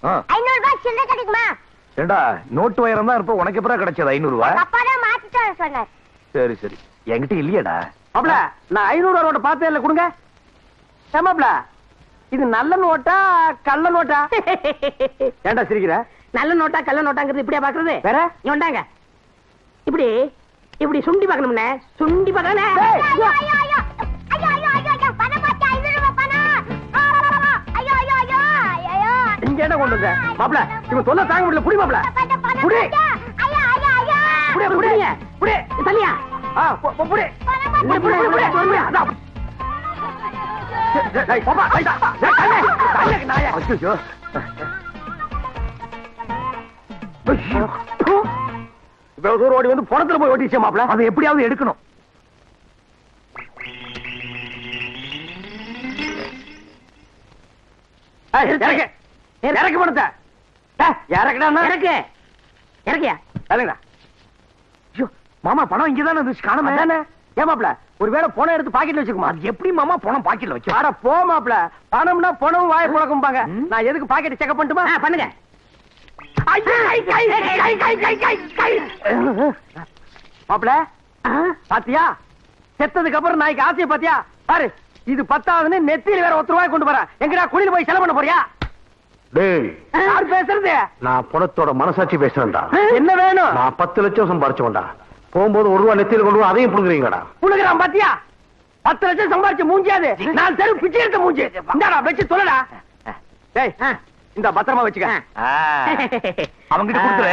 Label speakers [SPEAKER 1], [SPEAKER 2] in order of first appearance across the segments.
[SPEAKER 1] 500 ரூபாய் சில்லறை கிடைக்குமா?
[SPEAKER 2] ஏண்டா நோட்டு வயரம் தான் இருப்ப உனக்கு எப்பறம் கிடைச்சது 500 ரூபாய்?
[SPEAKER 1] அப்பாதான் மாத்திட்டு வர சொன்னார்.
[SPEAKER 2] சரி சரி என்கிட்ட இல்லையடா.
[SPEAKER 3] மாப்ள நான் 500 ரூபாய் நோட்டை பார்த்தே இல்ல, கொடுங்க. மாப்ள இது நல்ல நோட்டா கள்ள நோட்டா? ஏண்டா சிரிக்கிற?
[SPEAKER 4] நல்ல நோட்டா கள்ள நோட்டாங்கிறது இப்படியா பாக்குறது?
[SPEAKER 3] வேற
[SPEAKER 4] இவன்டாங்க இப்படி இப்படி சுண்டி பார்க்கணும்னே, சுண்டி பார்க்கணும்.
[SPEAKER 1] ஐயோ ஐயோ ஐயோ ஐயோ ஐயோ ஐயோ பணம் பாத்து 500 ரூபாய் பணம். ஐயோ ஐயோ ஐயோ ஐயோ
[SPEAKER 3] இங்க என்ன கொண்டு வந்த? மாப்ள இவன் சொல்ல தாங்க முடியல, புடி மாப்ள. புடி
[SPEAKER 1] ஐயோ ஐயோ ஐயோ
[SPEAKER 3] புடி புடி புடி
[SPEAKER 4] தனியா
[SPEAKER 3] புடி புடி புடி புடி பொறுமையா. டேய் பாப்பா ரைட்டா டேய் தண்ணி நாயா.
[SPEAKER 2] அச்சோ
[SPEAKER 3] இவ்வளவு தூரம் ஓடி வந்து பணத்துல போய் ஓட்டிச்சே மாப்ள.
[SPEAKER 2] அதை எப்படியாவது எடுக்கணும்.
[SPEAKER 3] இறக்கு இறக்கு பணத்தை. இறக்குடா
[SPEAKER 4] இறக்கு இறக்கியா?
[SPEAKER 3] இறங்குடா.
[SPEAKER 2] மாமா பணம் இங்கதானே இருந்துச்சு, காணுமே.
[SPEAKER 3] ஏன் மாப்ள ஒருவேளை பணம் எடுத்து பாக்கெட்ல வச்சுக்குமா?
[SPEAKER 2] அது எப்படி மாமா பணம் பாக்கெட்ல வச்சு?
[SPEAKER 3] அட போ மாப்ள, பணம்னா பணம் வாயை புழக்கும்பாங்க. நான் எதுக்கு பாக்கெட் செக் பண்ணட்டுமா?
[SPEAKER 4] பண்ணுங்க.
[SPEAKER 3] மாப்ள பாத்தியா, செத்ததுக்கு அப்புறம் நாய்க்கு ஆசைய பாத்தியா? பாரு இது 10ஆவதுன்னு நெத்தியில வேற 1 ரூபாய் கொண்டு போற. எங்கடா குளியில போய் செலவு பண்ண போறியா?
[SPEAKER 2] டேய்
[SPEAKER 3] யார் பேசுறது?
[SPEAKER 2] நான் பணத்தோட மனசாட்சி பேசுறேன்டா.
[SPEAKER 3] என்ன வேணும்?
[SPEAKER 2] நான் 10 லட்சம் சம்பாரிச்சோம்டா. போகும்போது 1 ரூபாய் நெத்தியில கொண்டு அதையும் புடுங்குறீங்கடா.
[SPEAKER 3] புடுங்குறான் பாத்தியா? 10 லட்சம் சம்பாரிச்ச மூஞ்சியாது. நான் தெரு பிச்சை எடுத்த மூஞ்சி. இந்தாடா வச்சு சொல்லடா. டேய் இந்த பத்திரமா வச்சுக்க.
[SPEAKER 2] அவங்கிட்ட கொடுத்துரு.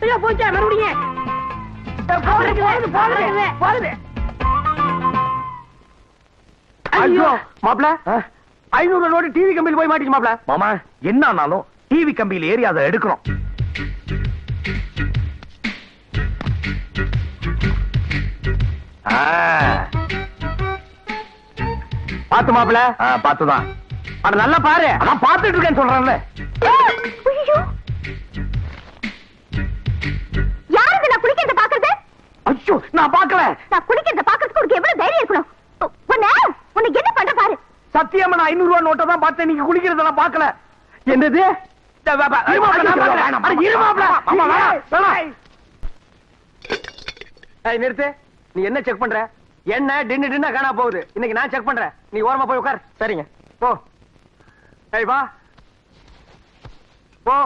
[SPEAKER 4] ஐயோ போச்சா மறுபடியும்.
[SPEAKER 3] ஐயோ மாப்ள 500 நோட்டு டிவி கம்பியில் போய் மாட்டிச்சு மாப்ள.
[SPEAKER 2] மாமா என்ன ஆனாலும் டிவி கம்பியில ஏறி அதை எடுக்கணும்.
[SPEAKER 3] பாத்து மாப்ள.
[SPEAKER 2] பாத்துதான்.
[SPEAKER 3] அட நல்லா பாரு.
[SPEAKER 2] நான் பாத்துட்டு இருக்கேன்னு சொல்றேன்ல.
[SPEAKER 1] ஐயோ யாருக்கு நான் குளிக்கிறத பாக்குறது?
[SPEAKER 2] ஐயோ நான் பாக்கல.
[SPEAKER 1] நான் குளிக்கிறத பாக்குறதுக்கு உனக்கு எவ்வளவு தைரியம் இருக்கணும்? உன்னை என்ன பண்ற பாரு.
[SPEAKER 2] சத்தியமா நான் 500 ரூபாய் நோட்டை தான் பார்த்தேன், நீங்க குளிக்கிறதெல்லாம் பாக்கல.
[SPEAKER 3] என்னது? நிறுத்து. நீ என்ன செக் பண்ற? என்ன டின்னு காணா போகுது. இன்னைக்கு நான் செக் பண்றேன். நீ ஓரமா போய் உட்கார். சரிங்க போ. ஏய் வா போ.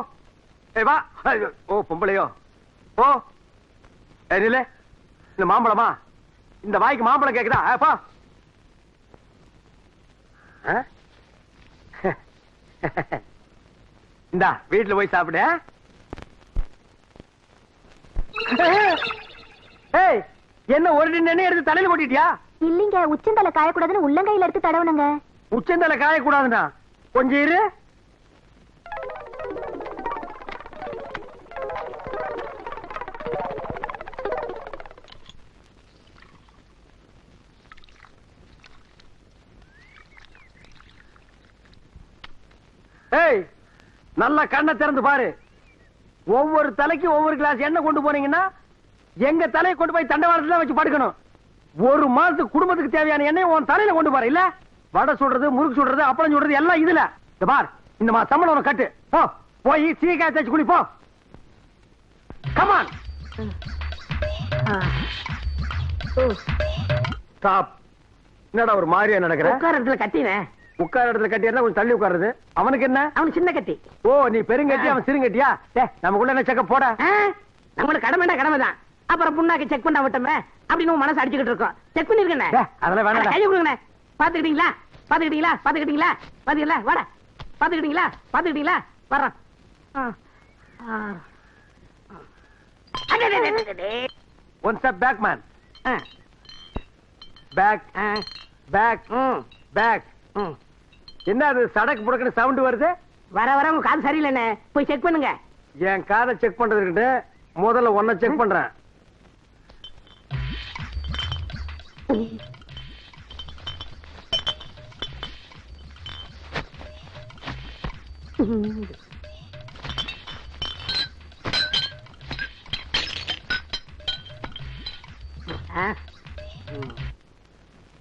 [SPEAKER 3] ஏய் வா. ஓ பொம்பளையோ போ. ஏய் நில்லு. இந்த மாம்பழமா? இந்த வாய்க்கு மாம்பழம் கேக்குதா? போ. இந்தா வீட்டுல போய் சாப்பிடு. ஏய் என்ன ஒரு டின்னு எடுத்து தலையில போட்டிட்டியா?
[SPEAKER 1] இல்லீங்க, உச்சந்தலை காயக்கூடாதுன்னு உள்ளங்கையில எடுத்து தடவணுங்க.
[SPEAKER 3] உச்சந்தலை காயக்கூடாதுன்னா கொஞ்சம் இரு. ஏய் நல்ல கண்ணை திறந்து பாரு. ஒவ்வொரு தலைக்கு ஒவ்வொரு கிளாஸ் எண்ணெய் கொண்டு போனீங்கன்னா எங்க தலையை கொண்டு போய் தண்டவாளத்துல வச்சு படுக்கணும். 1 மாசத்துக்கு குடும்பத்துக்கு தேவையான எண்ணெய் உன் தலையில கொண்டு போற. இல்ல வடை சுடுறது, முறுக்கு சுடுறது, அப்பளம் சுடுறது எல்லாம் இதுல. இந்த பார் இந்த மா சம்பளம் உனக்கு கட்டு. போ போய் சீக்காய் தேய்ச்சி குளி போ. Come on stop. என்னடா ஒரு மாதிரியா நடக்கிற?
[SPEAKER 4] உட்கார இடத்துல கட்டினேன்.
[SPEAKER 3] உட்கார இடத்துல கட்டியா கொஞ்சம் தள்ளி உட்காருது. அவனுக்கு என்ன?
[SPEAKER 4] அவனு சின்ன கட்டி.
[SPEAKER 3] ஓ நீ பெருங்கட்டி, அவன் சிறுங்கட்டியா? நமக்குள்ள என்ன செக்க போட.
[SPEAKER 4] நம்மளுக்கு கடமைனா கடமை தான். அப்புறம் புண்ணாக்கு செக் பண்ண விட்டோமே அப்படின்னு மனசு அடிச்சுக்கிட்டு இருக்கோம். செக் பண்ணிருக்கேன்.
[SPEAKER 3] அதெல்லாம் வேணாம்.
[SPEAKER 4] கையை கொடுங்கண்ணே. பாத்துக்கிட்டீங்களா? பாத்துக்கிட்டீங்களா? பாத்துக்கிட்டீங்களா? பாத்துக்கல வாடா. பாத்துக்கிட்டீங்களா? பாத்துக்கிட்டீங்களா? வர்றோம்.
[SPEAKER 3] One step back man. Back back back. என்ன அது சடக்கு புடக்குன்னு சவுண்ட் வருது?
[SPEAKER 4] வர வர உங்க காது சரியில்லைண்ணே, போய் செக் பண்ணுங்க.
[SPEAKER 3] என் காதை செக் பண்றதுக்கு முதல்ல ஒன்ன செக் பண்றேன்.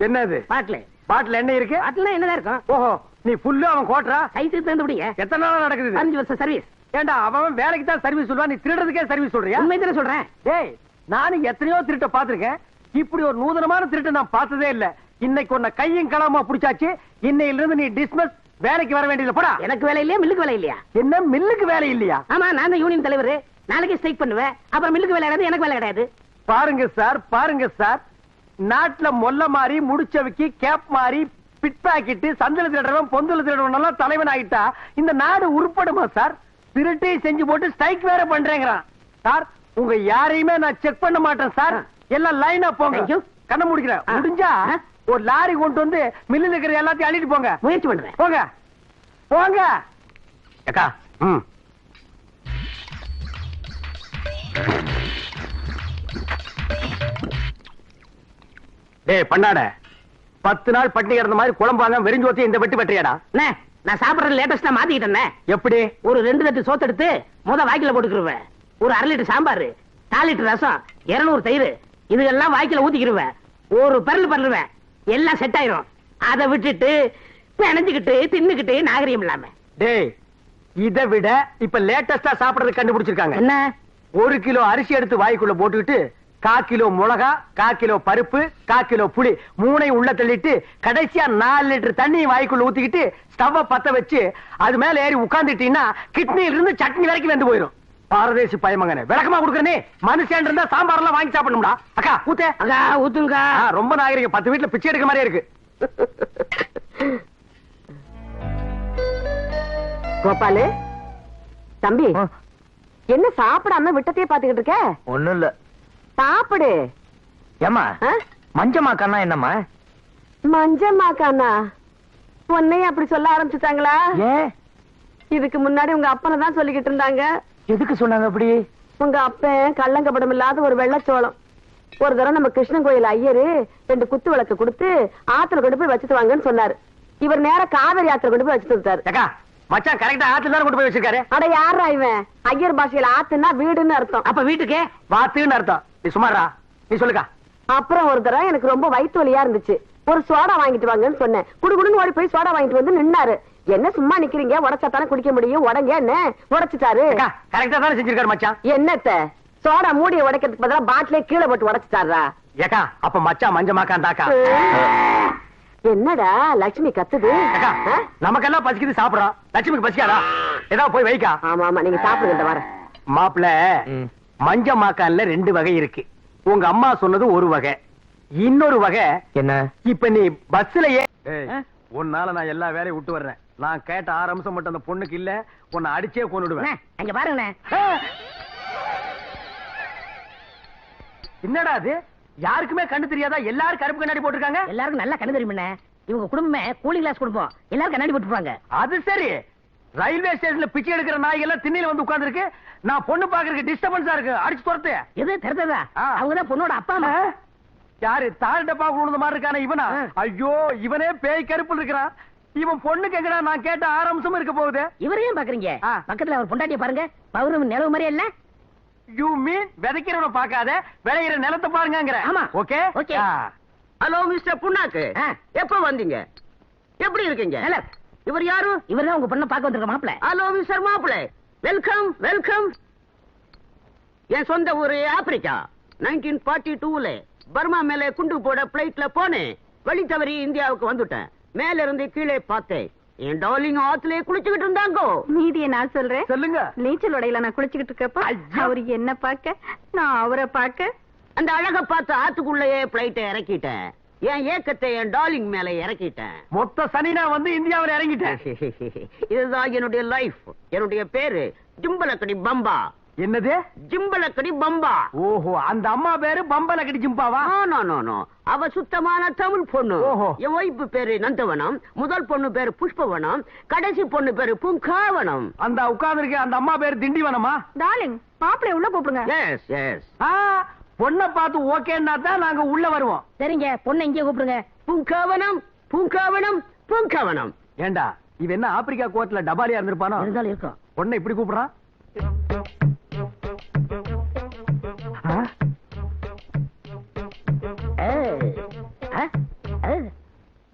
[SPEAKER 3] என்னது?
[SPEAKER 4] பாட்டில்
[SPEAKER 3] பாட்டில் என்ன இருக்கு?
[SPEAKER 4] பாட்டில் என்னதான் இருக்கும்?
[SPEAKER 3] ஓஹோ நீ புல்லு அவன் கோட்டரா.
[SPEAKER 4] கைத்து தந்து விடுங்க.
[SPEAKER 3] எத்தனை நாளா நடக்குது இது?
[SPEAKER 4] 5 வருஷம் சர்வீஸ்.
[SPEAKER 3] ஏண்டா அவன் வேலைக்கு தான் சர்வீஸ் சொல்லுவான், நீ திருடுறதுக்கே சர்வீஸ் சொல்றியா?
[SPEAKER 4] உண்மை தானே சொல்றேன்.
[SPEAKER 3] ஏய், நானும் எத்தனையோ திருட்ட பாத்திருக்கேன், இப்படி ஒரு நூதனமான திருட்டு நான் பார்த்ததே இல்ல. இன்னைக்கு உன்னை கையும் களமா புடிச்சாச்சு. இன்னையில இருந்து நீ டிஸ்மிஸ், வேலைக்கு வர வேண்டியது. போடா.
[SPEAKER 4] எனக்கு வேலை இல்லையா, மில்லுக்கு வேலை இல்லையா?
[SPEAKER 3] என்ன மில்லுக்கு வேலை இல்லையா?
[SPEAKER 4] ஆமா, நான் தான் யூனியன் தலைவர். நாளைக்கு ஸ்ட்ரைக் பண்ணுவேன். அப்புறம் மில்லுக்கு வேலை கிடையாது, எனக்கு வேலை கிடையாது.
[SPEAKER 3] பாருங்க சார், பாருங்க சார், நாட்டுல மொல்ல மாறி, முடிச்சவைக்கு கேப் மாறி, பிட் பாக்கெட், சந்தல திருடவன், பொந்தல திருடவன் எல்லாம் தலைவன் ஆயிட்டா இந்த நாடு உருப்படுமா சார்? திருட்டையும் செஞ்சு போட்டு ஸ்ட்ரைக் வேற பண்றேங்கிறான். சார், உங்க யாரையுமே நான் செக் பண்ண மாட்டேன் சார். எல்லாம் லைனா போங்க. கண்ண முடிக்கிறேன். முடிஞ்சா ஒரு லாரி கொண்டு வந்து மில்லில் இருக்கிற எல்லாத்தையும் அள்ளிட்டு போங்க.
[SPEAKER 4] முயற்சி பண்றேன்.
[SPEAKER 3] போங்க போங்க.
[SPEAKER 2] அக்கா.
[SPEAKER 3] டேய் பண்ணாட, 10 நாள் பட்டினி கிடந்த மாதிரி குழம்பாங்க வெறிஞ்சோத்தி இந்த வெட்டி வெட்டியாடா.
[SPEAKER 4] அண்ணே, நான் சாப்பிடுறது லேட்டஸ்டா மாத்திக்கிட்டேன்.
[SPEAKER 3] எப்படி?
[SPEAKER 4] ஒரு 2 தட்டு சோத்து எடுத்து வாய்க்கில போட்டுக்கிருவேன். ஒரு 1/2 லிட்டர் சாம்பார், 4 லிட்டர் ரசம், 200 தயிர், இதெல்லாம் வாய்க்கில ஊத்திக்கிருவேன். ஒரு பரல் பண்ணுவேன், எல்லாம் செட் ஆயிரும். அதை விட்டுட்டு நினைஞ்சுக்கிட்டு தின்னுக்கிட்டு நாகரிகம் இல்லாம.
[SPEAKER 3] டேய், இதை விட இப்ப லேட்டஸ்டா சாப்பிடுறது கண்டுபிடிச்சிருக்காங்க.
[SPEAKER 4] என்ன?
[SPEAKER 3] 1 கிலோ அரிசி எடுத்து வாய்க்குள்ள போட்டுக்கிட்டு 1/4 கிலோ மிளகா, 1/4 கிலோ பருப்பு, 1/4 கிலோ புளி 3ஐயும் உள்ள தள்ளிட்டு கடைசியா 4 லிட்டர் தண்ணி வாய்க்குள்ள ஊத்திக்கிட்டு ஸ்டவ் பத்த வச்சு அது மேல ஏறி உட்கார்ந்துட்டீங்கன்னா கிட்னில இருந்து சட்னி வரைக்கும் வெந்து போயிரும். பாரதேசி பயமங்கனே, விளக்கமா கொடுக்கறனே. மனுஷன் இருந்தா சாம்பார் எல்லாம் வாங்கி சாப்பிடணும்டா. அக்கா ஊத்தே.
[SPEAKER 4] அக்கா ஊத்துங்க.
[SPEAKER 3] ரொம்ப நாகரிகம். 10 வீட்டுல பிச்சை எடுக்க மாதிரியே இருக்கு.
[SPEAKER 5] கோபாலு தம்பி, என்ன சாப்பிடாம விட்டத்தையே பாத்துக்கிட்டு இருக்க?
[SPEAKER 2] ஒண்ணும் இல்ல.
[SPEAKER 5] சாப்பிடு.
[SPEAKER 2] ஏமா
[SPEAKER 5] ஆ?
[SPEAKER 2] மஞ்சமா கண்ணா என்னம்மா?
[SPEAKER 5] மஞ்சம்மா கானா உன்னையும் அப்படி சொல்ல ஆரம்பிச்சுட்டாங்களா?
[SPEAKER 2] ஏன்?
[SPEAKER 5] இதுக்கு முன்னாடி உங்க அப்பனை தான் சொல்லிக்கிட்டு இருந்தாங்க.
[SPEAKER 2] எதுக்கு சொன்னாங்க அப்படி?
[SPEAKER 5] உங்க அப்பன் கள்ளங்கபடம் இல்லாத ஒரு வெள்ளச்சோளம். ஒரு தடவை நம்ம கிருஷ்ணன் கோயில் ஐயரு 2 குத்து விளக்கு கொடுத்து ஆத்துல கொண்டு போய் வச்சுட்டு வாங்கன்னு சொன்னாரு. இவர் நேர காவிரி ஆத்துல கொண்டு போய் வச்சுட்டு வந்துட்டாரு.
[SPEAKER 3] அக்கா, மச்சான் கரெக்டா ஆத்துல கொண்டு போய் வச்சிருக்காரு.
[SPEAKER 5] அட யாரா இவன்? ஐயர் பாஷையில ஆத்துன்னா வீடுன்னு அர்த்தம்.
[SPEAKER 4] அப்ப வீட்டுக்கே
[SPEAKER 3] வாத்துன்னு அர்த்தம். நீ சுமாரா, நீ சொல்லுக்கா.
[SPEAKER 5] அப்புறம் ஒரு தடவை எனக்கு ரொம்ப வயிற்று வலியா இருந்துச்சு. ஒரு சோடா வாங்கிட்டு வாங்கன்னு சொன்னேன். குடுகுடுன்னு ஓடி போய் சோடா வாங்கிட்டு வந்து நின்னாரு. என்ன சும்மா நிக்கிறீங்க, உடச்சாத்தானே குடிக்க முடியும், உடங்க என்ன உடைச்சிட்டாரு.
[SPEAKER 3] அக்கா, கரெக்டா தானே செஞ்சிருக்காரு மச்சான்.
[SPEAKER 5] என்னத்த சோடா மூடிய உடைக்கிறதுக்கு பதிலா பாட்டிலே கீழே போட்டு உடைச்சிட்டாரா?
[SPEAKER 3] ஏக்கா, அப்ப மச்சான் மஞ்சமாக்காண்டாக்கா.
[SPEAKER 5] என்னடா லட்சுமி கத்துது?
[SPEAKER 3] அக்கா, நமக்கெல்லாம் பசிக்குது சாப்பிடுறோம். லட்சுமிக்கு பசிக்காதா? ஏதாவது போய் வைக்கா.
[SPEAKER 5] ஆமா ஆமா, நீங்க சாப்பிடுங்க. வர
[SPEAKER 3] மாப்பிள்ள, மஞ்ச மாக்கான்ல 2 வகை இருக்கு. உங்க அம்மா சொன்னது ஒரு வகை, இன்னொரு வகை
[SPEAKER 2] என்ன?
[SPEAKER 3] இப்ப நீ பஸ்ல உன்னால நான் எல்லா வேலையும் விட்டு வர்றேன். நான் கேட்ட 6 அம்சம் மட்டும் அந்த பொண்ணுக்கு இல்ல, உன்னை அடிச்சே கொன்னுடுவேன்.
[SPEAKER 4] அங்க பாருங்க.
[SPEAKER 3] என்னடா அது? யாருக்குமே கண்ணு தெரியாதா? எல்லாரும் கருப்பு கண்ணாடி போட்டிருக்காங்க.
[SPEAKER 4] எல்லாருக்கும் நல்லா கண்ணு தெரியுமே. இவங்க குடும்பமே கூலிங் கிளாஸ் குடும்பம். எல்லாரும் கண்ணாடி போட்டுப்பாங்க.
[SPEAKER 3] அது சரி. ரயில்வே ஸ்டேஷன்ல பிச்சை எடுக்கிற நாய்கள் எல்லாம் திண்ணையில வந்து உட்கார்ந்து இருக்கு. நான் பொண்ணு பாக்குறதுக்கு டிஸ்டர்பன்ஸா இருக்கு. அடிச்சு துரத்து.
[SPEAKER 4] எது தெரிஞ்சதா? அவங்கதான் பொண்ணோட அப்பா அம்மா.
[SPEAKER 3] யாரு? தாழ் டப்பா விழுந்த மாதிரி இருக்கானே இவனா? ஐயோ, இவனே பேய் கருப்புல இருக்கிறான். இவன் பொண்ணு கேக்குறா. நான் கேட்ட 6 அம்சமும் இருக்க போகுது.
[SPEAKER 4] இவரையும் பாக்குறீங்க? பக்கத்துல அவர் பொண்டாட்டிய பாருங்க, பௌர்ணமி நிலவு மாதிரி இல்ல.
[SPEAKER 3] யூ மீன் விதைக்கிறவன பாக்காத, விளையிற நிலத்தை பாருங்கங்கற.
[SPEAKER 4] ஆமா.
[SPEAKER 3] Okay
[SPEAKER 4] okay.
[SPEAKER 6] ஹலோ மிஸ்டர் புண்ணாக்கு, எப்ப வந்தீங்க? எப்படி இருக்கீங்க? இவர் யாரு?
[SPEAKER 4] இவர்தான் உங்க பொண்ணை பார்க்க வந்திருக்க மாப்பிள.
[SPEAKER 6] ஹலோ மிஸ்டர் மாப்பிள, வெல்கம் வெல்கம். என் சொந்த ஊரு ஆப்பிரிக்கா. 1942ல பர்மா மேல குண்டு போட பிளைட்ல போனேன். வழி தவறி இந்தியாவுக்கு வந்துட்டேன். மேல இருந்து கீழே பார்த்தேன். என் டார்லிங் ஆத்துலயே குளிச்சுக்கிட்டு இருந்தாங்க.
[SPEAKER 5] மீதியை நான் சொல்றேன்.
[SPEAKER 3] சொல்லுங்க.
[SPEAKER 5] நீச்சல் உடையில நான் குளிச்சுக்கிட்டு இருக்கப்ப அவரு என்ன பார்க்க, நான் அவரை பார்க்க.
[SPEAKER 6] அந்த அழக பார்த்து ஆத்துக்குள்ளேயே பிளைட்டை இறக்கிட்டேன். என் ஏக்கத்தை என் டார்லிங் மேல இறக்கிட்டேன்.
[SPEAKER 3] மொத்த சனினா வந்து இந்தியாவில் இறங்கிட்டேன்.
[SPEAKER 6] இதுதான் என்னுடைய லைஃப். என்னுடைய பேரு ஜிம்பலக்கடி பம்பா.
[SPEAKER 3] என்னது?
[SPEAKER 6] ஜிம்பலக்கடி பம்பா.
[SPEAKER 3] ஓஹோ, அந்த அம்மா பேரு பம்பலக்கடி ஜிம்பாவா?
[SPEAKER 6] நோ நோ நோ, அவ சுத்தமான தமிழ் பொண்ணு.
[SPEAKER 3] ஓஹோ.
[SPEAKER 6] என் ஒய்ஃபு பேரு நந்தவனம், முதல் பொண்ணு பேரு புஷ்பவனம், கடைசி பொண்ணு பேரு பூங்காவனம்.
[SPEAKER 3] அந்த உட்கார்ந்து அந்த அம்மா பேரு திண்டிவனமா?
[SPEAKER 5] டார்லிங், மாப்பிளைய உள்ள கூப்பிடுங்க.
[SPEAKER 6] Yes yes.
[SPEAKER 3] பொண்ணை பார்த்து ஓகேன்னா தான் நாங்க உள்ள வருவோம்.
[SPEAKER 4] சரிங்க, பொண்ணை இங்கே கூப்பிடுங்க.
[SPEAKER 6] பூங்காவனம் பூங்காவனம் பூங்காவனம்.
[SPEAKER 3] ஏண்டா, இவன் என்ன ஆப்பிரிக்கா கோர்ட்ல டபாலியா இருந்திருப்பானோ?
[SPEAKER 4] இருந்தாலும் இருக்கும்.
[SPEAKER 3] பொண்ணை இப்படி கூப்பிடுறான்.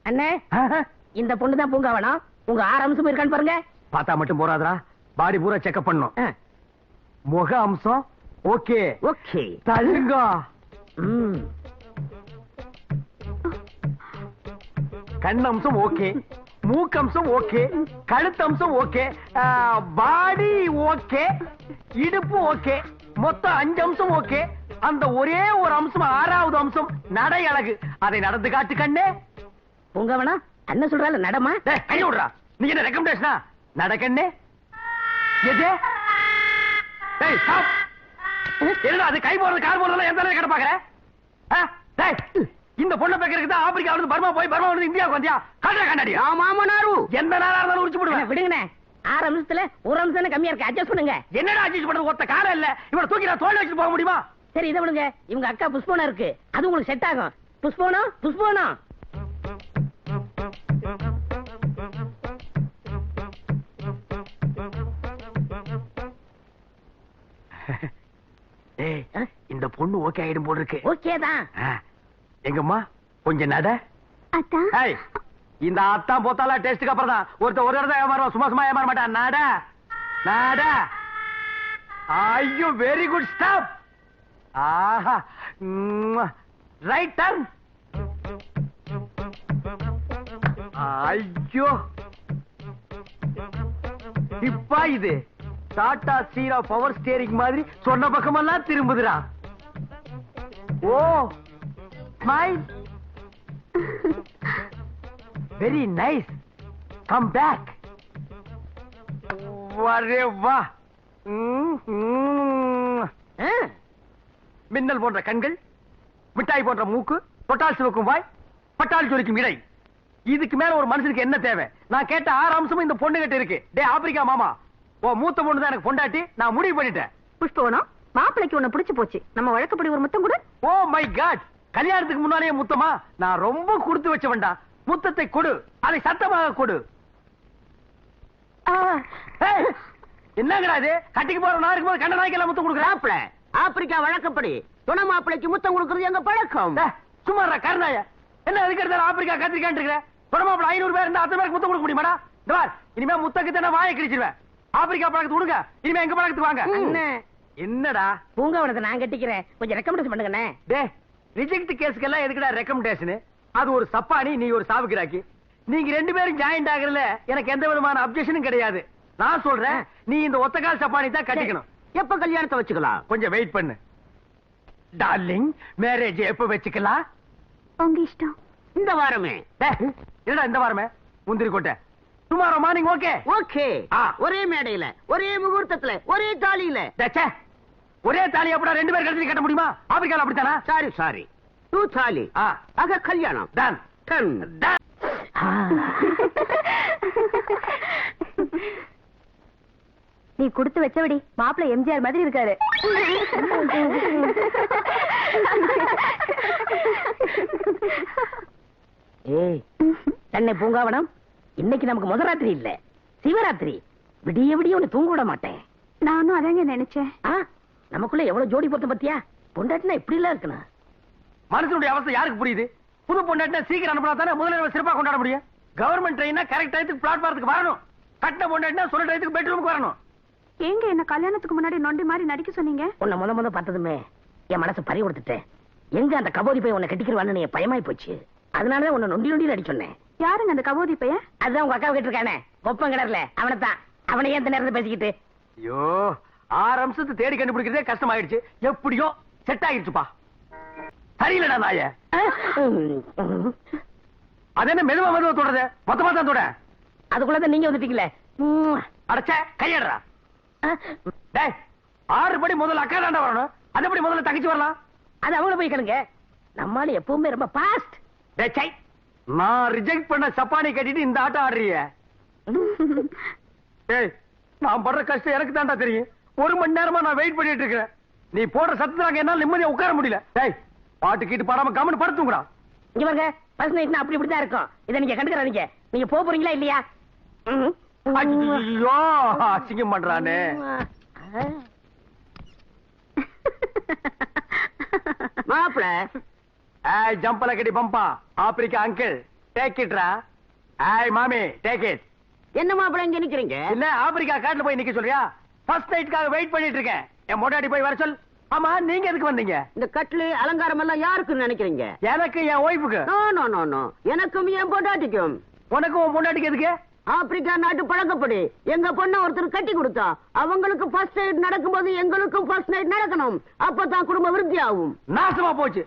[SPEAKER 4] அண்ணே, இந்த பொண்ணு தான் பூங்காவனம். உங்க 6 அம்சம் இருக்கான்னு பாருங்க.
[SPEAKER 3] பார்த்தா மட்டும் போறாதரா, பாடி பூரா செக்அப் பண்ணும். முக அம்சம் ஓகே.
[SPEAKER 6] ஓகே.
[SPEAKER 3] தழுங்க. கண்ணம்சம் ஓகே, மூக்கம்சம் ஓகே, கழுத்தம்சம் ஓகே, பாடி ஓகே, இடுப்பு ஓகே, மொத்தம் 5 அம்சம் ஓகே. அந்த ஒரே ஒரு அம்சம் 6வது அம்சம் நடை அழகு. அதை நடந்து காட்டு கண்ணே.
[SPEAKER 4] உங்க வேணா அண்ணன் சொல்றால நடமா.
[SPEAKER 3] கை விடுறா, நீ என்ன ரெக்கமெண்டேஷனா? நட கண்ணே. எது? டேய் ஸ்டாப். என்னடா அது கை போறது கால் போறதெல்லாம் எந்த அளவுக்கு கிட பாக்குற? டேய் இந்த பொண்ணை பேக்கறதுக்கு தான் ஆப்பிரிக்கால இருந்து பர்மா போய் பர்மா வந்து இந்தியாவுக்கு வந்தியா? காட்டுற கண்ணாடி.
[SPEAKER 6] மாமனாரு
[SPEAKER 3] எந்த நாளா இருந்தாலும் உரிச்சு போடுவேன்.
[SPEAKER 4] விடுங்கண்ணே, 6 அம்சத்துல ஒரு அம்சம் கம்மியா இருக்கு, அட்ஜஸ்ட் பண்ணுங்க.
[SPEAKER 3] என்னடா அட்ஜஸ்ட் பண்றது? ஒத்த காலம் இல்ல, இவனை தூக்கி நான் தோல்ல வச்சுட்டு போக முடியுமா?
[SPEAKER 4] சரி இதை விடுங்க. இவங்க அக்கா புஷ்போனா இருக்கு, அது உங்களுக்கு செட் ஆகும். புஷ்போனா புஷ்போனா.
[SPEAKER 3] ஏய் இந்த பொண்ணு ஓகே ஆயிடும் போல இருக்கு.
[SPEAKER 4] ஓகே தான்.
[SPEAKER 3] எங்கம்மா கொஞ்சம் நட.
[SPEAKER 1] அத்தா
[SPEAKER 3] ஏய் இந்த அத்தான் போத்தாலா டெஸ்ட்க்கு அப்புறம் தான் ஒருத்த ஒரு இடத்துல ஏமாறுவான், சும்மா சும்மா ஏமாற மாட்டான். நட நட. ஐயோ வெரி குட் ஸ்டாப். ஆஹா ரைட் டர்ன். ஐயோ இப்ப இது டாடா சீரா பவர் ஸ்டேரிங் மாதிரி சொன்ன பக்கமெல்லாம் திரும்புதுடா. Oh smile. Very nice. Come back. வரே வா. மின்னல் போன்ற கண்கள், மிட்டாய் போன்ற மூக்கு, தொட்டால் சிவக்கும் வாய், பட்டால் ஜொலிக்கும் இடை. இதுக்கு மேல ஒரு மனுஷனுக்கு என்ன தேவை? நான் கேட்ட 6 அம்சமும் இந்த பொண்ணு கிட்ட இருக்கு. டே ஆப்பிரிக்கா மாமா, ஓ மூத்த பொண்ணு தான் எனக்கு பொண்டாட்டி. நான் முடிவு பண்ணிட்டேன்.
[SPEAKER 5] புஷ்பவனம், மாப்பிளைக்கு உன்னை பிடிச்சு போச்சு. நம்ம வழக்கப்படி ஒரு முத்தம் கூட.
[SPEAKER 3] ஓ மை காட், கல்யாணத்துக்கு முன்னாலேயே முத்தமா? நான் ரொம்ப கொடுத்து வச்சவன்டா. முத்தத்தை கொடு, அதை சத்தமாக கொடு. என்னங்கடா இது? கட்டிக்கு போற நாருக்கு போது கண்ட நாய்க்கெல்லாம் முத்தம் கொடுக்குறாப்ல.
[SPEAKER 6] ஆப்பிரிக்கா வழக்கப்படி துணை மாப்பிளைக்கு முத்தம் கொடுக்கறது எங்க பழக்கம்.
[SPEAKER 3] சும்மா கருணாய என்ன எதுக்கு ஆப்பிரிக்கா கத்திரிக்கான் இருக்கிற? துணை 500 பேர் இருந்தா 10 பேருக்கு முத்தம் கொடுக்க முடியுமாடா? இந்த பார், இனிமே முத்தக்கு தானே வாயை கிழிச்சிருவேன். ஆப்பிரிக்கா பழக்கத்து கொடுங்க, இனிமே எங்க பழக்கத்துக்கு வாங்க. என்னடா
[SPEAKER 4] பூங்காவனத்தை நான் கட்டிக்கிறேன், கொஞ்சம் ரெக்கமெண்டேஷன் பண்ணுங்கண்ணே.
[SPEAKER 3] டே ரிஜெக்ட் கேஸ்க்கெல்லாம் எதுக்குடா ரெக்கமெண்டேஷன்? அது ஒரு சப்பானி, நீ ஒரு சாவுக்கிராக்கி. நீங்க 2 பேரும் ஜாயிண்ட் ஆகறதுல எனக்கு எந்த விதமான அப்ஜெக்ஷனும் கிடையாது. நான் சொல்றேன், நீ இந்த ஒத்தக்கால் சப்பானி தான் கட்டிக்கணும்.
[SPEAKER 6] எப்ப கல்யாணத்தை வச்சுக்கலாம்?
[SPEAKER 3] கொஞ்சம் வெயிட் பண்ணு டார்லிங். மேரேஜ் எப்ப வச்சுக்கலாம்?
[SPEAKER 1] உங்க இஷ்டம்.
[SPEAKER 6] இந்த வாரமே.
[SPEAKER 3] என்னடா இந்த வாரமே? முந்திரி கோட்டை. Tomorrow morning okay?
[SPEAKER 6] ஓகே. ஒரே மேடையில, ஒரே முகூர்த்தத்துல, ஒரே தாலியில.
[SPEAKER 3] ஒரே தாலி அப்படா 2 பேர் கழுத்துல கட்ட முடியுமா? ஆப்பிரிக்கால அப்படித்தானா?
[SPEAKER 6] சாரி 2 தாலி. ஆக கல்யாணம்
[SPEAKER 3] டன்
[SPEAKER 6] டன்
[SPEAKER 3] டன்.
[SPEAKER 5] நீ கொடுத்து வச்சபடி மாப்பிள்ளை எம்ஜிஆர் மாதிரி இருக்காரு.
[SPEAKER 4] ஏய் தன்னை பூங்காவனம், இன்னைக்கு நமக்கு முதராத்திரி இல்ல, சிவராத்திரி. விடிய விடிய ஒண்ணு தூங்க விட மாட்டேன்.
[SPEAKER 1] நானும் அதாங்க நினைச்சேன்.
[SPEAKER 4] நமக்குள்ள எவ்வளவு ஜோடி பொருத்தம் பத்தியா? பொண்டாட்டினா இப்படி எல்லாம் இருக்கணும்.
[SPEAKER 3] மனுஷனுடைய அவസ്ഥை யாருக்கு புரியுது? புது பொண்டாட்டினா சீக்கிரம் அனுப்பினா தானே முதல்ல சிறப்பா கொண்டாட முடியும். கவர்மெண்ட் ட்ரெயினா கரெக்ட் டயத்துக்கு பிளாட்பாரத்துக்கு வரணும். கட்டின பொண்டாட்டினா சொல்ற டயத்துக்கு பெட்ரூமுக்கு வரணும்.
[SPEAKER 1] ஏங்க என்ன கல்யாணத்துக்கு முன்னாடி நொண்டி மாதிரி நடிக்க சொன்னீங்க?
[SPEAKER 4] உன்னை முத பார்த்ததுமே என் மனசு பறி கொடுத்துட்டேன். எங்க அந்த கபோதி போய் உன்னை கட்டிக்கிறவான்னு என் பயமாய் போச்சு. அதனாலதான் உன்னை நொண்டி நொண்டி நடி சொன்னேன்.
[SPEAKER 1] யாருங்க அந்த கபோதி பையன்?
[SPEAKER 4] அதுதான் உங்க அக்காவை கேட்டிருக்கானே, கொப்பம் கிடறல அவனைத்தான். அவனை ஏன் இந்த நேரத்தை பேசிக்கிட்டு?
[SPEAKER 3] ஐயோ 6 அம்சத்தை தேடி கண்டுபிடிக்கிறதே கஷ்டமாயிடுச்சு. எப்படியோ செட் ஆயிடுச்சுப்பா. சரியில்லடா நாய. அது என்ன மெதுவா மெதுவா தொடருது? மொத்தமா தான் தொட.
[SPEAKER 4] அதுக்குள்ளதான் நீங்க வந்துட்டீங்களே.
[SPEAKER 3] அடைச்ச கையடுறா. டேய் 6 படி முதல்ல அக்கா தாண்டா வரணும். அதப்படி முதல்ல தங்கச்சி வரலாம்.
[SPEAKER 4] அது அவங்கள போய் கேளுங்க. நம்மால எப்பவுமே ரொம்ப பாஸ்ட்.
[SPEAKER 3] டேய் நான் ரிஜெக்ட் பண்ண சப்பானி கட்டிட்டு இந்த ஆட்டம் ஆடுறிய. டேய் நான் படுற கஷ்டம் எனக்கு தாண்டா தெரியும். 1 மணி நேரமா நான் வெயிட் பண்ணிட்டு இருக்கேன். நீ போடுற சத்தத்துல என்னால நிம்மதியா உட்கார முடியல. டேய் பாட்டு கீட்டு பாடாம கம்முன்னு படுத்துங்கடா.
[SPEAKER 4] இங்க பாருங்க, ஃபர்ஸ்ட் நைட்னா அப்படி இப்படி தான் இருக்கும். இத நீங்க கண்டுக்கறாதீங்க. நீங்க போக போறீங்களா இல்லையா?
[SPEAKER 3] ஐயோ அசிங்கம் பண்றானே.
[SPEAKER 6] மாப்பிள
[SPEAKER 3] ஜம்பல கடி பம்பா ஆப்பிரிக்கா அங்கிள் டேக் இட் ரா. ஐ மாமி டேக் இட்.
[SPEAKER 6] என்ன மாப்பிள்ள இங்க நிக்கிறீங்க?
[SPEAKER 3] இல்ல ஆப்பிரிக்கா காட்டுல போய் நிக்க சொல்றியா? ஃபர்ஸ்ட் நைட்காக வெயிட் பண்ணிட்டு இருக்கேன். என் மொட்டாடி போய் வர சொல். ஆமா, நீங்க எதுக்கு வந்தீங்க?
[SPEAKER 6] இந்த கட்லு அலங்காரம் எல்லாம் யாருக்குன்னு நினைக்கிறீங்க?
[SPEAKER 3] எனக்கு, என் ஒய்ஃபுக்கு.
[SPEAKER 6] நோ நோ நோ நோ, எனக்கும் என் பொண்டாட்டிக்கும்.
[SPEAKER 3] உனக்கு உன் பொண்டாட்டிக்கு எதுக்கு?
[SPEAKER 6] ஆப்பிரிக்கா நாட்டு பழக்கப்படி எங்க பொண்ண ஒருத்தர் கட்டி கொடுத்தா அவங்களுக்கு ஃபர்ஸ்ட் நைட் நடக்கும்போது எங்களுக்கும் ஃபர்ஸ்ட் நைட் நடக்கணும். அப்பதான் குடும்ப விருத்தி ஆகும்.
[SPEAKER 3] நாசமா போச்சு.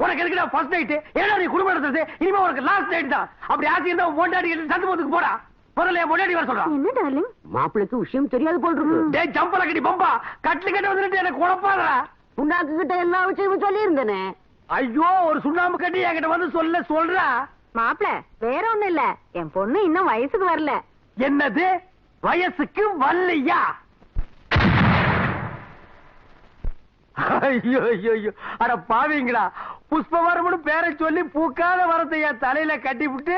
[SPEAKER 3] உனக்கு எதுக்குடா ஃபர்ஸ்ட் நைட்? ஏன்னா நீ குடும்பம் நடத்துறது இனிமே உனக்கு லாஸ்ட் நைட் தான். அப்படி ஆசை இருந்தா உன் பொண்டாட்டி சந்து போதுக்கு போடா. முதல்ல என் பொண்டாட்டி வர சொல்றான்.
[SPEAKER 5] என்ன டார்லிங்?
[SPEAKER 6] மாப்பிளைக்கு விஷயம் தெரியாது போல் இருக்கு.
[SPEAKER 3] டேய் ஜம்பல கட்டி பம்பா, கட்லு கட்டி வந்துட்டு எனக்கு குழப்பாதடா.
[SPEAKER 6] புண்ணாக்கு கிட்ட எல்லா விஷயமும் சொல்லி இருந்தேனே.
[SPEAKER 3] ஐயோ, ஒரு சுண்ணாம்பு கட்டி என்கிட்ட வந்து சொல்றா.
[SPEAKER 5] மாப்பிள வேற ஒண்ணும் இல்ல, என் பொண்ணு இன்னும் வயசுக்கு வரல.
[SPEAKER 3] என்னது வயசுக்கு வரலையா? ஐயோ ஐயோ ஐயோ, அட பாவீங்களா, புஷ்பவரம்னு பேரை சொல்லி பூக்காத வரத்தை என் தலையில கட்டி விட்டு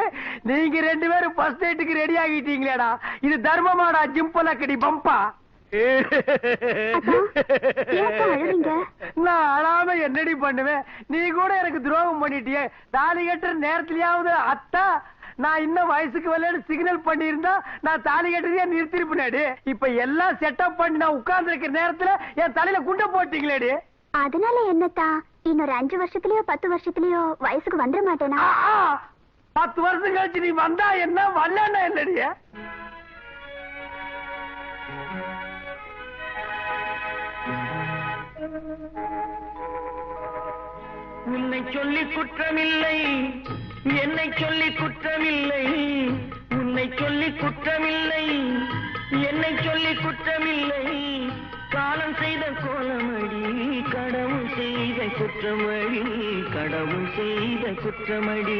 [SPEAKER 3] நீங்க 2 பேரும் ஃபர்ஸ்ட் நைட்டுக்கு ரெடி ஆகிட்டீங்களேடா. இது தர்மமாடா ஜிம்பல கடி பம்பா. நான் அழாம என்னடி பண்ணுவேன்? நீ கூட எனக்கு துரோகம் பண்ணிட்டியே. தாலி கட்டுற நேரத்திலயாவது அத்தா நான் இன்னும் வயசுக்கு வரலன்னு சிக்னல் பண்ணியிருந்தா நான் தாலி கட்டுறதே நிறுத்திருப்பேனேடி. இப்ப எல்லாம் செட்டப் பண்ணி நான் உட்கார்ந்து இருக்கிற நேரத்துல என் தலையில குண்டை போட்டீங்களேடி.
[SPEAKER 1] அதனால என்னத்தா, இன்னொரு 5 வருஷத்துலயோ 10 வருஷத்துலயோ வயசுக்கு வந்துட மாட்டேனா?
[SPEAKER 3] 10 வருஷம் கழிச்சு நீ வந்தா என்ன, வரலன்னா என்னடிய?
[SPEAKER 4] உன்னை சொல்லி குற்றமில்லை, என்னை சொல்லி குற்றமில்லை, உன்னை சொல்லி குற்றமில்லை, என்னை சொல்லி குற்றமில்லை, காலம் செய்த கோலமடி, கடவுள் செய்த குற்றமடி, கடவுள் செய்த குற்றமடி.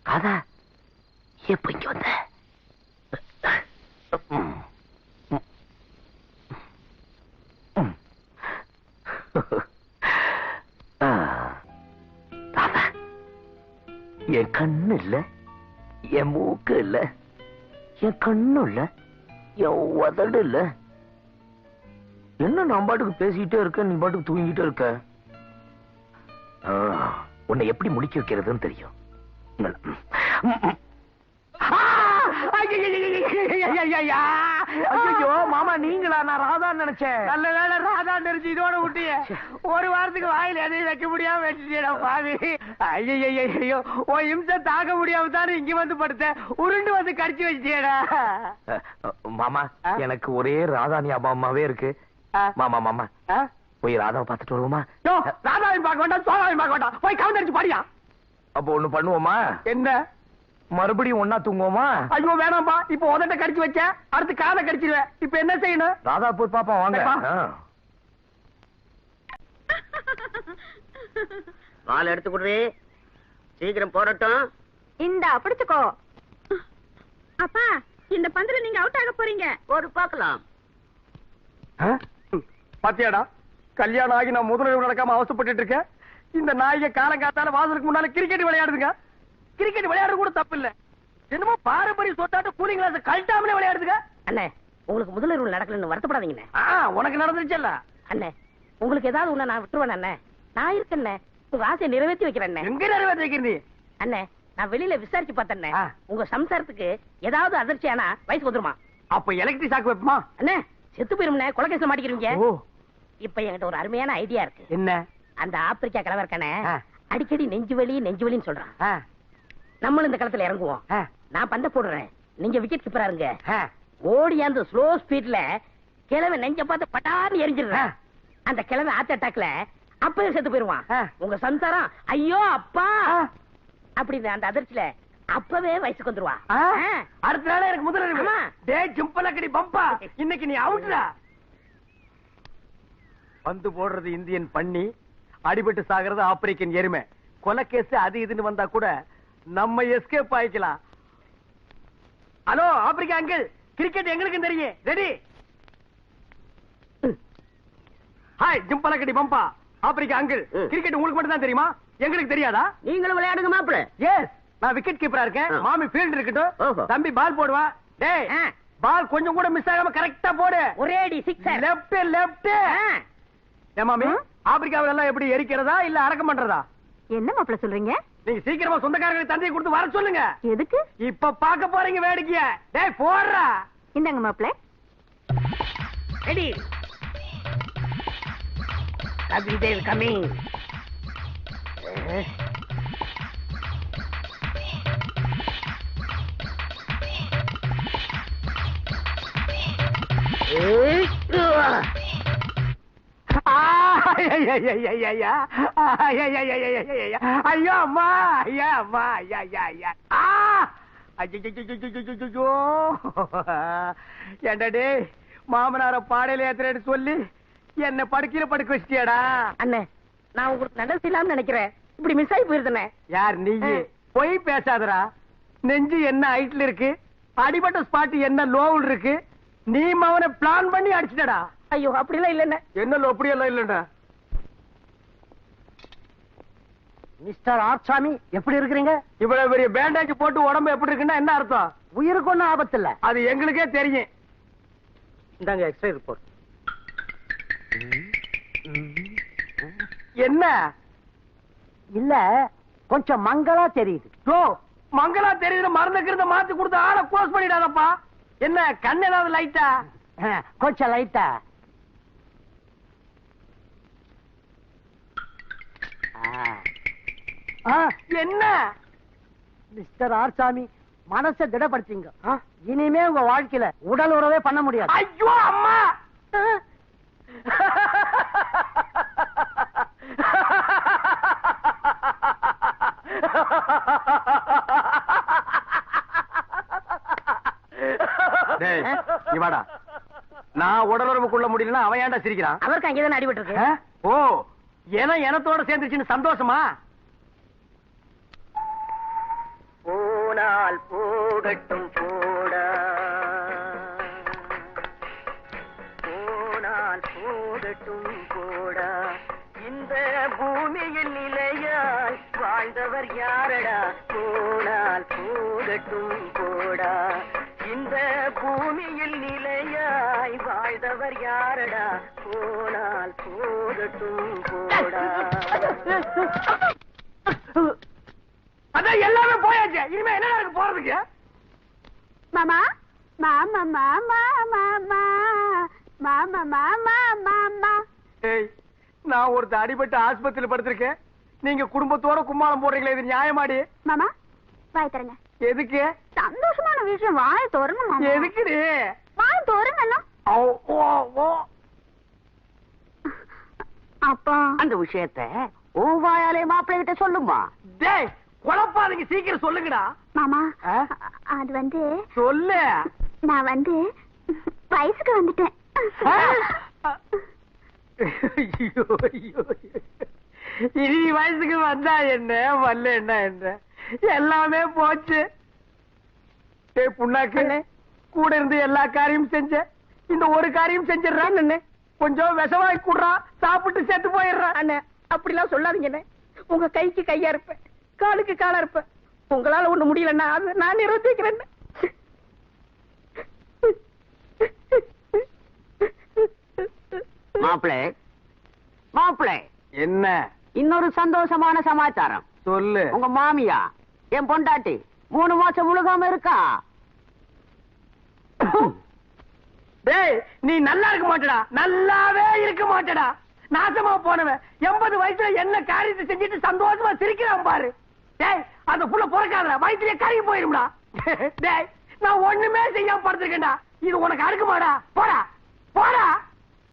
[SPEAKER 2] ராதா, எப்ப இங்க வந்த? ராதா, என் கண்ணு இல்ல, என் மூக்கு இல்ல, என் கண்ணு இல்ல, என் உதடு இல்ல. என்ன நான் பாட்டுக்கு பேசிக்கிட்டே இருக்க, நீ பாட்டுக்கு தூங்கிட்டே இருக்க. உன்னை எப்படி முடிக்க வைக்கிறதுன்னு தெரியும்.
[SPEAKER 3] ஐயோ மாமா, நீங்களா? நான் ராதா நினைச்சேன். நல்ல வேளை ராதா நினைச்சு இதோட விட்டிய. ஒரு வாரத்துக்கு வாயில எதையும் வைக்க முடியாம வச்சுட்டேடா பாவி. ஐயோ, உன் இம்சை தாக்க முடியாம தானே இங்க வந்து படுத்த, உருண்டு வந்து கடிச்சு வச்சிட்டியடா.
[SPEAKER 2] மாமா, எனக்கு ஒரே ராதா ஞாபகமாவே இருக்கு. மாமா மாமா, போய் ராதாவை பார்த்துட்டு வருவோமா?
[SPEAKER 3] ராதாவையும் பார்க்க வேண்டாம், சோழாவையும் பார்க்க வேண்டாம், போய் கவுந்தடிச்சு பாடியா.
[SPEAKER 2] அப்போ ஒண்ணு பண்ணுவோமா?
[SPEAKER 3] என்ன?
[SPEAKER 2] மறுபடியும் ஒன்னா தூங்குவோமா?
[SPEAKER 3] ஐயோ வேணாம்பா, இப்ப உதட்ட கடிச்சு வச்ச, அடுத்து காதை கடிச்சிருவேன். இப்ப என்ன செய்யணும்?
[SPEAKER 2] ராதா போய் பாப்பா, வாங்க.
[SPEAKER 6] பால் எடுத்து குடுறே, சீக்கிரம் போடட்டும்.
[SPEAKER 5] இந்த பிடிச்சுக்கோ.
[SPEAKER 1] அப்பா, இந்த பந்துல நீங்க அவுட் ஆக போறீங்க.
[SPEAKER 6] ஒரு பார்க்கலாம்.
[SPEAKER 3] பாத்தியாடா, கல்யாணம் ஆகி நான் முதலில் நடக்காம அவசப்பட்டு இருக்கேன். இந்த நாய்க காலங்காத்தால வாசலுக்கு முன்னால கிரிக்கெட் விளையாடுதுங்க. கிரிக்கெட் விளையாடுறது கூட தப்பு இல்ல, என்னமோ பாரம்பரிய சொத்தாட்ட கூலிங் கிளாஸ் கழட்டாமலே விளையாடுதுங்க.
[SPEAKER 4] அண்ணே, உங்களுக்கு முதலிரவு நடக்கலன்னு வருத்தப்படாதீங்கண்ணே.
[SPEAKER 3] உனக்கு நடந்துச்சுல்ல
[SPEAKER 4] அண்ணே, உங்களுக்கு ஏதாவது ஒண்ணு நான் விட்டுருவேன் அண்ணே. நான் இருக்கேன், உங்க ஆசையை நிறைவேற்றி வைக்கிறேன்.
[SPEAKER 3] எங்க நிறைவேற்றி வைக்கிறீ?
[SPEAKER 4] அண்ணே, நான் வெளியில விசாரிச்சு பார்த்தேன். உங்க சம்சாரத்துக்கு ஏதாவது அதிர்ச்சி ஆனா வயசு வந்துருமா?
[SPEAKER 3] அப்ப எலக்ட்ரிக் ஷாக் வைப்போமா?
[SPEAKER 4] அண்ணே, செத்து போயிரும்ண்ணே, கொலைகேச மாட்டிக்கிறீங்க. இப்ப என்கிட்ட ஒரு அருமையான ஐடியா இருக்கு.
[SPEAKER 3] என்ன?
[SPEAKER 4] அந்த ஆப்பிரிக்கா கிழவர் இருக்கானே, அடிக்கடி நெஞ்சு வலின்னு சொல்றான். நம்மளும் இந்த களத்துல இறங்குவோம். நான் பந்த போடுறேன், நீங்க விக்கெட் கீப்பரா இருங்க. ஓடியாந்து ஸ்லோ ஸ்பீட்ல கிழமை நெஞ்ச பார்த்து பட்டான்னு எரிஞ்சிடுறேன். அந்த கிழமை ஹார்ட் அட்டாக்ல அப்பவே செத்து போயிருவான். உங்க சம்சாரம் ஐயோ அப்பா அப்படின்னு அந்த அதிர்ச்சியில அப்பவே வயசுக்கு வந்துருவா.
[SPEAKER 3] அடுத்த நாள் எனக்கு முதல்ல டேய் ஜம்பலக்கடி பம்பா, இன்னைக்கு நீ அவுட்ரா. பந்து போடுறது இந்தியன் பண்ணி, அடிபட்டு சாகிறது ஆப்பிரிக்கன் எருமை. கொலை கேஸ் அது இதுன்னு வந்தா கூட நம்ம எஸ்கேப் ஆயிக்கலாம். ஹலோ ஆப்பிரிக்கா அங்கிள், கிரிக்கெட் எங்களுக்கும் தெரியும். ரெடி? ஹாய் ஜம்பலக்கடி பம்பா. ஆப்பிரிக்கா அங்கிள், கிரிக்கெட் உங்களுக்கு மட்டும் தான் தெரியுமா, எங்களுக்கு தெரியாதா?
[SPEAKER 6] நீங்களும் விளையாடுங்க மாப்பிள்ள.
[SPEAKER 3] எஸ், நான் விக்கெட் கீப்பரா இருக்கேன். மாமி ஃபீல்ட் இருக்கட்டும், தம்பி பால் போடுவா. டேய் பால் கொஞ்சம் கூட மிஸ் ஆகாம கரெக்டா போடு.
[SPEAKER 4] ஒரே அடி சிக்ஸர்.
[SPEAKER 3] Left left. ஏமாமி, ஆப்பிரிக்காவில எல்லாம் எப்படி எரிக்கிறதா இல்ல அடக்கம் பண்றதா?
[SPEAKER 5] என்ன மாப்பிள்ள சொல்றீங்க?
[SPEAKER 3] நீங்க சீக்கிரமா சொந்தக்காரங்களுக்கு தந்தையை கொடுத்து வர சொல்லுங்க.
[SPEAKER 5] எதுக்கு?
[SPEAKER 3] இப்ப பாக்க போறீங்க வேடிக்கைய. டேய் போடுறா.
[SPEAKER 5] இந்தாங்க மாப்பிள்ள.
[SPEAKER 4] ரெடி. கபிதேவ் கமிங்.
[SPEAKER 3] ஐயோ அம்மா, ஐயா அம்மா, ஐயா ஐயா ஐயா. ஏண்டா மாமனார பாடையில ஏத்துறேன்னு சொல்லி என்ன படுக்கையில படுக்க வச்சிட்டியாடா?
[SPEAKER 4] அண்ணே, நான் உங்களுக்கு நல்லது செய்யலாம்னு நினைக்கிறேன். இப்படி மிஸ் ஆகி போயிருந்தேன்.
[SPEAKER 3] யார் நீ? போய் பேசாதடா. நெஞ்சு என்ன ஹைட்ல இருக்கு, அடிபட்ட ஸ்பாட் என்ன லோவில் இருக்கு. நீ அவனை பிளான் பண்ணி அடிச்சிட்டடா.
[SPEAKER 4] ஐயோ, அப்படிலாம் இல்லைண்ணே.
[SPEAKER 3] என்ன அப்படியெல்லாம் இல்லடா.
[SPEAKER 4] மிஸ்டர் ஆர்சாமி, எப்படி இருக்கிறீங்க?
[SPEAKER 3] இவ்வளவு பெரிய பேண்டேஜ் போட்டு உடம்பு எப்படி இருக்குன்னா என்ன அர்த்தம்?
[SPEAKER 4] உயிருக்கு ஒன்றும் ஆபத்து இல்ல.
[SPEAKER 3] அது எங்களுக்கே தெரியும்.
[SPEAKER 4] இந்தாங்க எக்ஸ்ரே ரிப்போர்ட்.
[SPEAKER 3] என்ன
[SPEAKER 4] இல்ல, கொஞ்சம் மங்களா தெரியுது.
[SPEAKER 3] மங்களா தெரியுது. மறந்துக்கிறத மாத்தி கொடுத்து ஆளை க்ளோஸ் பண்ணிடாதப்பா. என்ன கண் ஏதாவது லைட்டா?
[SPEAKER 4] கொஞ்சம் லைட்டா.
[SPEAKER 3] என்ன
[SPEAKER 4] மிஸ்டர் ஆர்சாமி, மனசை திடப்படுத்திங்க. இனிமே உங்க வாழ்க்கையில உடல் உறவே பண்ண முடியாது.
[SPEAKER 3] ஐயோ அம்மா. இவாடா, நான் உடலுறவுக்குள்ள முடியலன்னா அவன் ஏன்டா சிரிக்கிறான்?
[SPEAKER 4] அவருக்கு அங்கேதான் அடிபட்டு இருக்கு.
[SPEAKER 3] ஓ, எனத்தோட சேர்ந்துச்சுன்னு சந்தோஷமா?
[SPEAKER 2] போனால் போகட்டும் போடா, போனால் போகட்டும் போடா, இந்த பூமியில் நிலையாய் வாழ்ந்தவர் யாரடா? போனால் போகட்டும் போடா, இந்த பூமியில் நிலையாய் வாழ்ந்தவர் யாரடா? போனால் போகட்டும் போடா.
[SPEAKER 3] அதான் எல்லாமே போயாச்சு. இனிமே என்ன நடக்க போறதுக்கு?
[SPEAKER 1] மாமா மாமா மாமா மாமா மாமா மாமா மாமா.
[SPEAKER 3] ஏய், நான் ஒருத்த அடிபட்டு ஆஸ்பத்திரியில படுத்திருக்கேன். நீங்க குடும்பத்தோட கும்மாளம் போடுறீங்களே, இது நியாயமாடி?
[SPEAKER 1] மாமா வாய் தரங்க.
[SPEAKER 3] எதுக்கு?
[SPEAKER 1] சந்தோஷமான விஷயம், வாய் தோறங்க மாமா.
[SPEAKER 3] எதுக்குடி?
[SPEAKER 1] வாய் தோறங்க. அப்பா,
[SPEAKER 6] அந்த விஷயத்தை வாயாலே மாப்பிள்ளை கிட்ட சொல்லுமா.
[SPEAKER 3] டேய் குழப்பாதீங்க, சீக்கிரம் சொல்லுங்கடா.
[SPEAKER 1] மாமா அது வந்து
[SPEAKER 3] சொல்லு.
[SPEAKER 1] நான் வந்து வயசுக்கு வந்துட்டேன்.
[SPEAKER 3] ஐயோ, ஐயோ. இனி வயசுக்கு வந்தா என்ன, வரல என்ன, எல்லாமே போச்சு. டேய் புண்ணாக்கு, கூட இருந்து எல்லா காரியம் செஞ்ச, இந்த ஒரு காரியம் செஞ்சிடறான். கொஞ்சம் விஷவாய் கூடுறா, சாப்பிட்டு செத்து போயிடுறான்.
[SPEAKER 4] அண்ணே, அப்படிலாம் சொல்லாதீங்க. உங்க கைக்கு கையா இருப்பேன், காலுக்கு காலா இருப்பேன். உங்களால ஒண்ணு முடியலன்னா அது நான் நிரூபிக்கிறேன்.
[SPEAKER 6] மாப்பிள்ளை, மாப்பிள்ளை,
[SPEAKER 3] என்ன?
[SPEAKER 6] இன்னொரு சந்தோஷமான சமாச்சாரம்
[SPEAKER 3] சொல்லு.
[SPEAKER 6] உங்க மாமியா என் பொண்டாட்டி 3 மாசம் முழுகாம இருக்கா.
[SPEAKER 3] டேய், நீ நல்லா இருக்க மாட்டடா, நல்லாவே இருக்க மாட்டடா. நாசமா போனவன் 80 வயசுல என்ன காரியத்தை செஞ்சுட்டு சந்தோஷமா சிரிக்கிறான் பாரு. டேய், அந்த புள்ள பிறக்காத வயிற்றுலயே கருகி போயிரும்டா. டேய், நான் ஒண்ணுமே செய்யாம படுத்திருக்கேன்டா. இது உனக்கு அடுக்குமாடா? போடா.